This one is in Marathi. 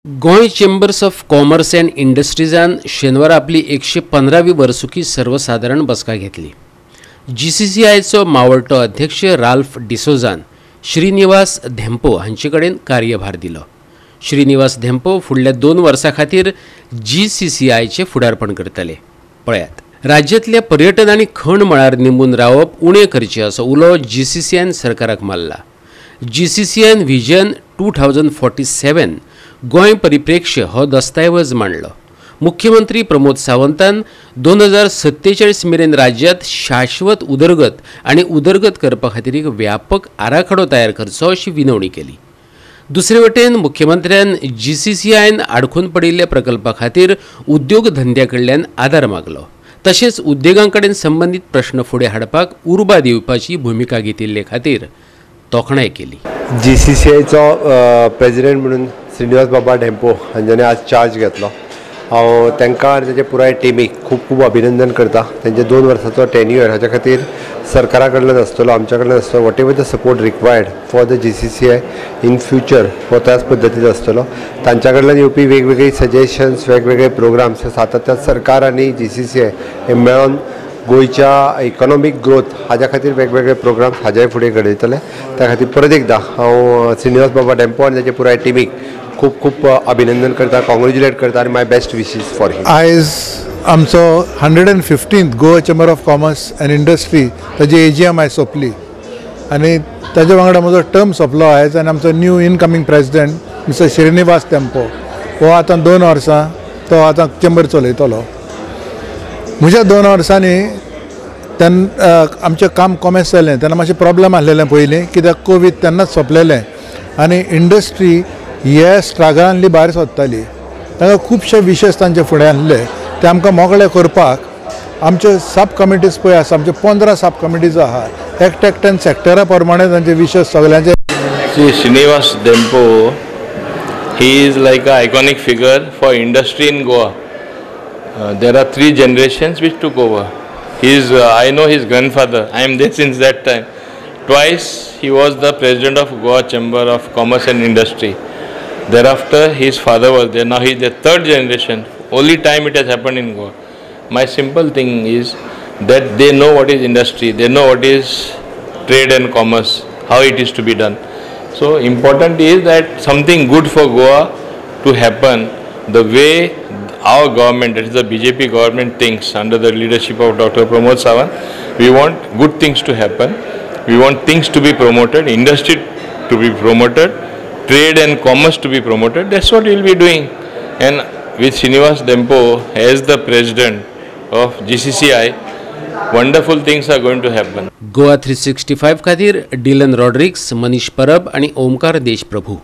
Goa chambers of commerce and इंडस्ट्रीजान शेनवारा आपली 115वी वर्सुकी सर्वसाधारण बसका घेतली। GCCIचो मावळटो अध्यक्ष राल्फ डिसोजान श्रीनिवास धेंपो हांचे कडेन कार्यभार दिलो। श्रीनिवास धेंपो फुडल्या 2 वर्सां खातीर GCCIचे फुडारपण करतले। पळयात, राज्यांतल्या पर्यटन आनी खण मळार निंबून रावप उणें करचें असो उलो GCCIन सरकाराक मारला। GCCIन व्हिजन 2047 गोंय परिप्रेक्ष्य हो दस्तावेज मांडलो। मुख्यमंत्री प्रमोद सावंतान 2047 मेरेन राज्यांत शाश्वत उदरगत आनी उदरगत करपा खातीर एक व्यापक आराखडो तयार करचो अशी विनवणी केली। दुसरे वटेन मुख्यमंत्र्यान GCCIन आडखून पडिल्ल्या प्रकल्पा खातीर उद्योग धंद्या कडल्यान आदार मागलो। तशेंच उद्देगां कडेन संबंधित प्रश्न फुडें हाडपाक उर्बा दिवपाची भूमिका घेतिल्ले खातीर तोखणाय केली। GCCIचो प्रेसिडेंट म्हणून श्रीनिवास बाबा धेंपो हांच्यानी आज चार्ज घेतलो। हांव तांकां आनी ताचे पुराय टिमीक खूब खूब अभिनंदन करता। तांचे 2 वर्सांचो टेन्युअर हाच्या खातीर सरकारा कडल्यान आसतलो, आमच्या कडल्यान आसतलो। What ever the support required for the GCCI in future हो त्याच पद्दतीचो आसतलो। तांच्या कडल्यान येवपी वेगवेगळी सजेशन्स, वेगवेगळे प्रोग्राम्स सातत्यान सरकार आनी GCCI हे मेळोन गोयच्या इकॉनॉमिक ग्रोथ हाज्या खातीर वेगवेगळे प्रोग्राम्स हाज्याय फुडें घडयतले। त्या खातीर परत एकदा हांव श्रीनिवास बाबा धेंपो आनी ताचे पुराय टिमीक खूब खूब अभिनंदन करता, कॉंग्रेच्युलेट करता आनी माय बेस्ट विशीस फॉर हिम। आयज आमचो 115th Goa chamber of commerce and industry ताजी AGM आयज सोंपली आनी ताजे वांगडा म्हजो टर्म सोंपलो आयज। आनी आमचो new incoming president mister Shrinivas Dempo हो आतां 2 वर्सां तो आतां चेंबर चलयतलो। म्हज्या 2 वर्सांनी आमचें काम कॉमर्स जालें तेन्ना मातशें प्रॉब्लेम आसलेलें पयलीं, कित्याक कोवीड तेन्नाच सोंपलेलें आनी इंडस्ट्री हे स्ट्रगलांतली भायर सरताली। ताका खुबशे विशयस तांचे फुडें आसले ते आमकां मोकळे करपाक आमच्यो सब कमिटीज पळय आसा, आमचे 15 सब कमिटीज आहा, एकट्यान सेक्टरा प्रमाणे तांचे विशय सगळ्यांचे। Srinivas Dhempo, he is like an iconic figure for industry in Goa. There are 3 generations which took over. I know his grandfather. I am there since that time. Twice he was the president of Goa Chamber of Commerce and Industry. Thereafter his father was there. Now he is the 3rd generation. Only time it has happened in Goa. My simple thing is that they know what is industry. They know what is trade and commerce, how it is to be done. So important is that something good for Goa to happen the way our government, that is the BJP government, thinks under the leadership of Dr. Pramod Sawant. We want good things to happen. We want things to be promoted, industry to be promoted, trade and commerce to be promoted. That's what we will be doing. And with Srinivas Dhempo as the president of GCCI, wonderful things are going to happen. GOA365 खातीर डिलन रॉड्रिक्स, मनीष परब आणि ओमकार देशप्रभू।